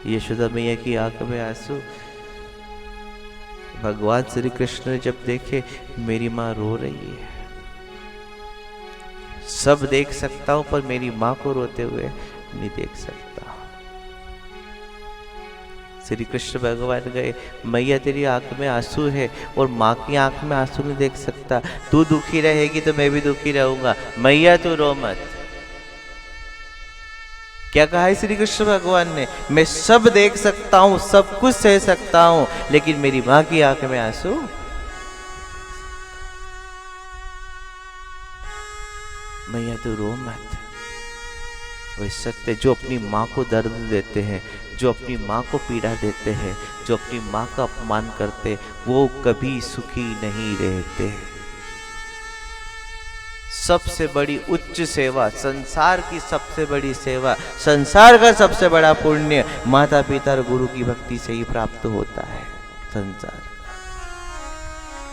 यशोदा मैया की आंख में आंसू। भगवान श्री कृष्ण ने जब देखे मेरी माँ रो रही है, सब देख सकता हूं पर मेरी माँ को रोते हुए नहीं देख सकता। श्री कृष्ण भगवान गए, मैया तेरी आंख में आंसू है और माँ की आंख में आंसू नहीं देख सकता, तू दुखी रहेगी तो मैं भी दुखी रहूंगा, मैया तू रो मत। क्या कहा है श्री कृष्ण भगवान ने? मैं सब देख सकता हूं, सब कुछ सह सकता हूं, लेकिन मेरी माँ की आंख में आंसू। मैया तू रो मत। वही सत्य जो अपनी माँ को दर्द देते हैं, जो अपनी माँ को पीड़ा देते हैं, जो अपनी माँ का अपमान करते, वो कभी सुखी नहीं रहते। सबसे बड़ी उच्च सेवा, संसार की सबसे बड़ी सेवा, संसार का सबसे बड़ा पुण्य माता पिता और गुरु की भक्ति से ही प्राप्त होता है। संसार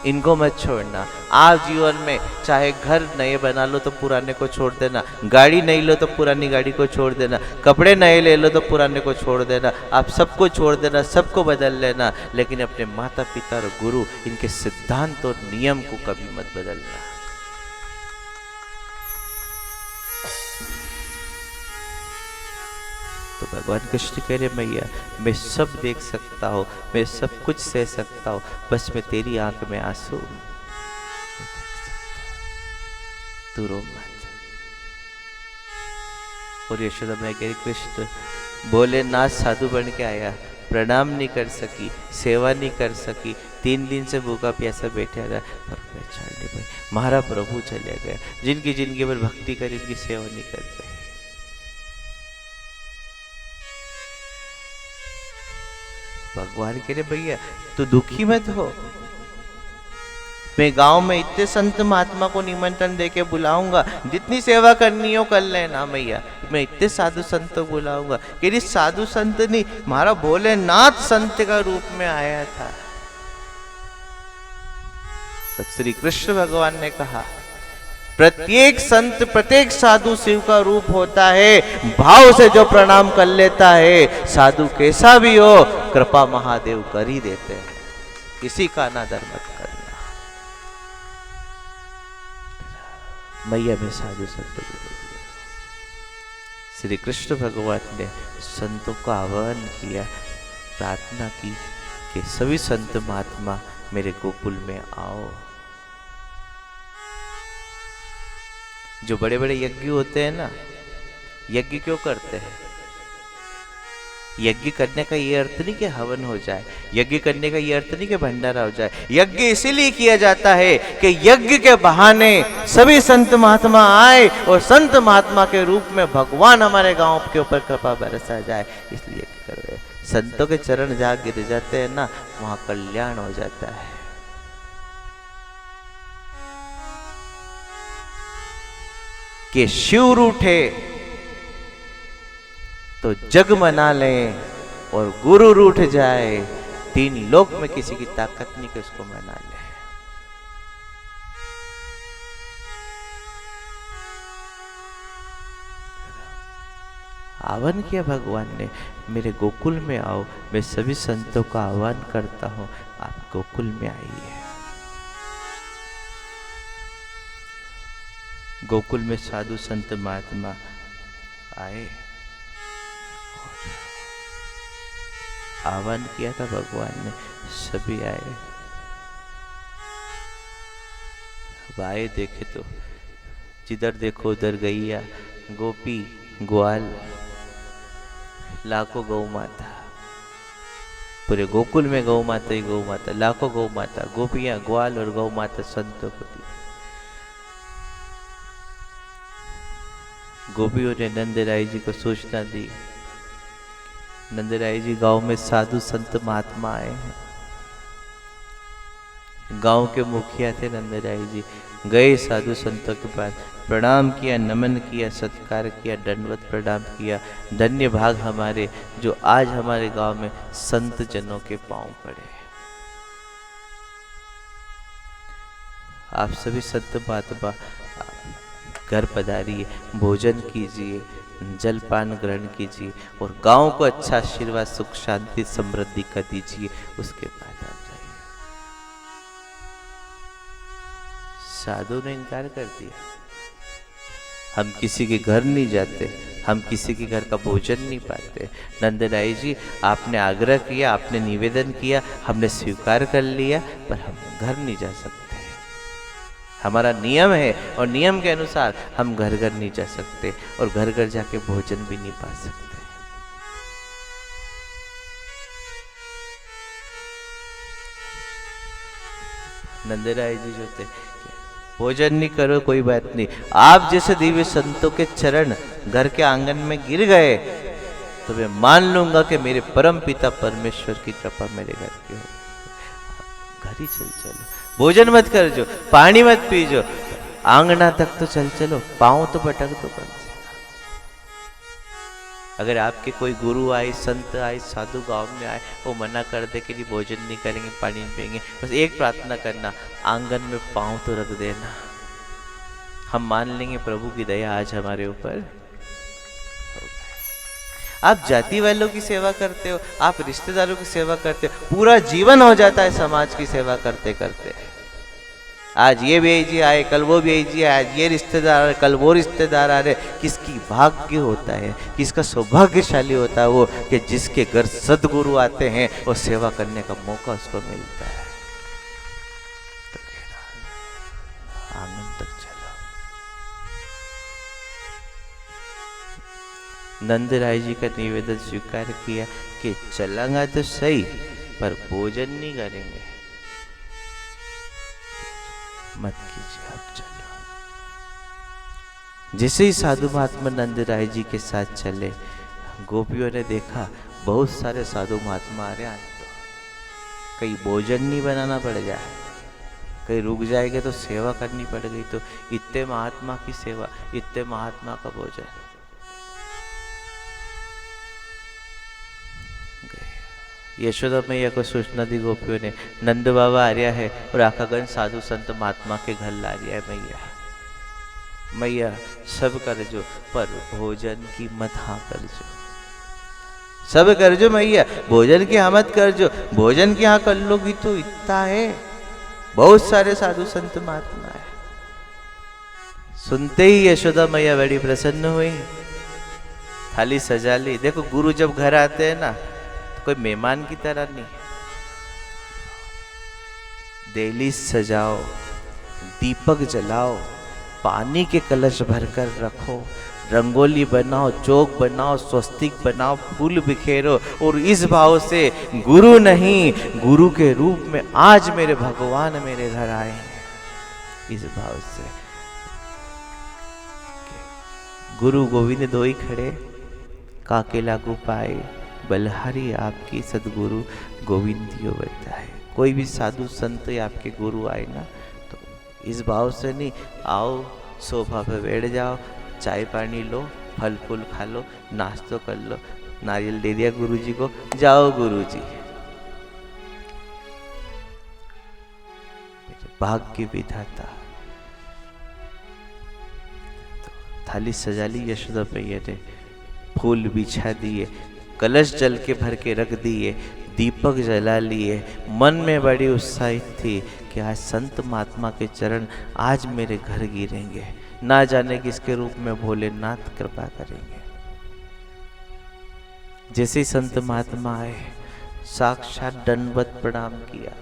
इनको मत छोड़ना। आप जीवन में चाहे घर नए बना लो तो पुराने को छोड़ देना, गाड़ी नई लो तो पुरानी गाड़ी को छोड़ देना, कपड़े नए ले लो तो पुराने को छोड़ देना, आप सबको छोड़ देना, सबको बदल लेना, लेकिन अपने माता पिता और गुरु इनके सिद्धांत और नियम को कभी मत बदलना। तो भगवान कृष्ण कह रहे मैया मैं सब देख सकता हूँ, मैं सब कुछ सह सकता हूँ, बस मैं तेरी आंख में आंसू तू रो मत। और यशोदा मैं कह रही कृष्ण भोलेनाथ साधु बन के आया, प्रणाम नहीं कर सकी, सेवा नहीं कर सकी, 3 दिन से भूखा प्यासा बैठा रहा, पर पहचान नहीं पाई। हमारा प्रभु चले गया, जिनकी जिंदगी पर भक्ति कर इनकी सेवा नहीं कर पाई। भगवान कह रहे भैया तू दुखी मत हो, मैं गांव में इतने संत महात्मा को निमंत्रण देके बुलाऊंगा, जितनी सेवा करनी हो कर लेना मैया, मैं इतने साधु संत को बुलाऊंगा। कह रही साधु संत नहीं, हमारा भोलेनाथ संत का रूप में आया था। तब श्री कृष्ण भगवान ने कहा प्रत्येक संत प्रत्येक साधु शिव का रूप होता है, भाव से जो प्रणाम कर लेता है, साधु कैसा भी हो कृपा महादेव कर ही देते हैं, किसी का अनादर मत करना। मैया में साधु संत श्री कृष्ण भगवान ने संतों का आह्वान किया, प्रार्थना की कि सभी संत महात्मा मेरे गोकुल में आओ। जो बड़े बड़े यज्ञ होते हैं ना, यज्ञ क्यों करते हैं? यज्ञ करने का ये अर्थ नहीं कि हवन हो जाए, यज्ञ करने का ये अर्थ नहीं कि भंडारा हो जाए। यज्ञ इसीलिए किया जाता है कि यज्ञ के बहाने सभी संत महात्मा आए और संत महात्मा के रूप में भगवान हमारे गांव के ऊपर कृपा बरसा जाए, इसलिए यज्ञ कर रहे हैं। संतों के चरण जहाँ गिर जाते हैं ना, वहां कल्याण हो जाता है। कि शिव रूठे तो जग मना लें और गुरु रूठ जाए, 3 लोक में किसी की ताकत नहीं कि उसको मना ले। आह्वान किया भगवान ने, मेरे गोकुल में आओ, मैं सभी संतों का आह्वान करता हूं, आप गोकुल में आइए। गोकुल में साधु संत महात्मा आए, आह्वान किया था भगवान ने, सभी आए। अब आए देखे तो जिधर देखो उधर गैया, गोपी, ग्वाल, लाखों गौ माता, पूरे गोकुल में गौ माता ही गौ माता, लाखों गौ माता, गोपियां, ग्वाल और गौ माता संतों को दी। गोपियों ने नंदराय जी को सूचना दी, नंदराय जी गांव में साधु संत महात्मा आए हैं। गांव के मुखिया थे नंदराय जी, गए साधु संतों के पास, प्रणाम किया, नमन किया, सत्कार किया, दंडवत प्रणाम किया। धन्य भाग हमारे जो आज हमारे गांव में संत जनों के पांव पड़े। आप सभी संत महात्मा घर पधारिए, भोजन कीजिए, जलपान ग्रहण कीजिए और गांव को अच्छा आशीर्वाद, सुख, शांति, समृद्धि का दीजिए। उसके बाद आप जाइए। साधु ने इनकार कर दिया, हम किसी के घर नहीं जाते, हम किसी के घर का भोजन नहीं पाते। नंदराय जी, आपने आग्रह किया, आपने निवेदन किया, हमने स्वीकार कर लिया, पर हम घर नहीं जा सकते। हमारा नियम है और नियम के अनुसार हम घर घर नहीं जा सकते और घर घर जाके भोजन भी नहीं पा सकते। नंदराय जी जो थे, भोजन नहीं करो कोई बात नहीं, आप जैसे दिव्य संतों के चरण घर के आंगन में गिर गए तो मैं मान लूंगा कि मेरे परम पिता परमेश्वर की कृपा मेरे घर की हो। घर ही चलो, भोजन मत कर जो, पानी मत पीजो, आंगना तक तो चलो, पांव तो पटक दो कम से। अगर आपके कोई गुरु आए, संत आए, साधु गांव में आए, वो मना कर दे कि भोजन नहीं करेंगे, पानी नहीं पिएंगे, बस एक प्रार्थना करना, आंगन में पांव तो रख देना। हम मान लेंगे प्रभु की दया आज हमारे ऊपर। आप जाति वालों की सेवा करते हो, आप रिश्तेदारों की सेवा करते हो, पूरा जीवन हो जाता है समाज की सेवा करते करते। आज ये भी जी आए, कल वो भी जी आए, आज ये रिश्तेदार आए, कल वो रिश्तेदार आ रहे। किसकी भाग्य होता है, किसका सौभाग्यशाली होता है वो कि जिसके घर सद्गुरु आते हैं और सेवा करने का मौका उसको मिलता है। तो आनंद तक चलो। नंदराय जी का निवेदन स्वीकार किया कि चलेंगे तो सही, पर भोजन नहीं करेंगे। मत कीजिए, आप चलो। जैसे ही साधु महात्मा नंदराय जी के साथ चले, गोपियों ने देखा बहुत सारे साधु महात्मा आ रहे हैं। तो कहीं भोजन नहीं बनाना पड़ जाए, कहीं रुक जाएंगे तो सेवा करनी पड़ गई, तो इतने महात्मा की सेवा, इतने महात्मा का भोजन। यशोदा मैया को सूचना दी गोपियों ने, नंद बाबा आ रहा है और आकागण साधु संत महात्मा के घर ला रहा है। मैया मैया सब कर जो, पर भोजन की मत हाँ कर जो। सब कर जो मैया, भोजन की हाँ मत कर जो। भोजन की हाँ कर लोगी तो इतना है, बहुत सारे साधु संत महात्मा है। सुनते ही यशोदा मैया बड़ी प्रसन्न हुई, थाली सजा ली। देखो गुरु जब घर आते हैं ना, कोई मेहमान की तरह नहीं, देली सजाओ, दीपक जलाओ, पानी के कलश भरकर रखो, रंगोली बनाओ, चौक बनाओ, स्वस्तिक बनाओ, फूल बिखेरो और इस भाव से गुरु नहीं, गुरु के रूप में आज मेरे भगवान मेरे घर आए हैं, इस भाव से। गुरु गोविंद दो ही खड़े, काके लागू पाए, बलहारी आपकी सदगुरु गोविंदियो बताए। कोई भी साधु संत या आपके गुरु आए ना, तो इस भाव से नहीं, आओ सोफा पे बैठ जाओ, चाय पानी लो, फल फूल खा लो, नाश्तो कर लो, नारियल दे दिया गुरु जी को, जाओ गुरु जी। भाग्य विधाता। तो थाली सजा ली यशोदा मैया ने, फूल बिछा दिए, कलश जल के भर के रख दिए, दीपक जला लिए। मन में बड़ी उत्साहित थी कि आज संत महात्मा के चरण आज मेरे घर गिरेंगे, ना जाने किसके रूप में भोलेनाथ कृपा करेंगे। जैसे ही संत महात्मा आए, साक्षात दंडवत प्रणाम किया।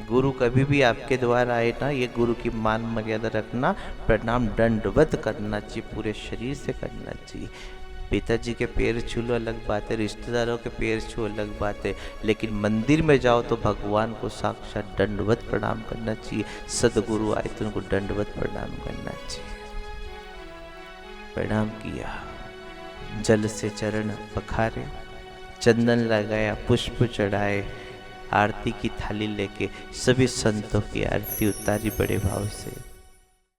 गुरु कभी भी आपके द्वारा आए ना, ये गुरु की मान मर्यादा रखना, प्रणाम दंडवत करना चाहिए, पूरे शरीर से करना चाहिए। पिताजी के पैर छू लो अलग बात है, रिश्तेदारों के पैर छू अलग बात है, लेकिन मंदिर में जाओ तो भगवान को साक्षात दंडवत प्रणाम करना चाहिए। सदगुरु आए तो उनको दंडवत प्रणाम करना चाहिए। प्रणाम किया, जल से चरण पखारे, चंदन लगाया, पुष्प चढ़ाए, आरती की थाली लेके सभी संतों की आरती उतारी बड़े भाव से।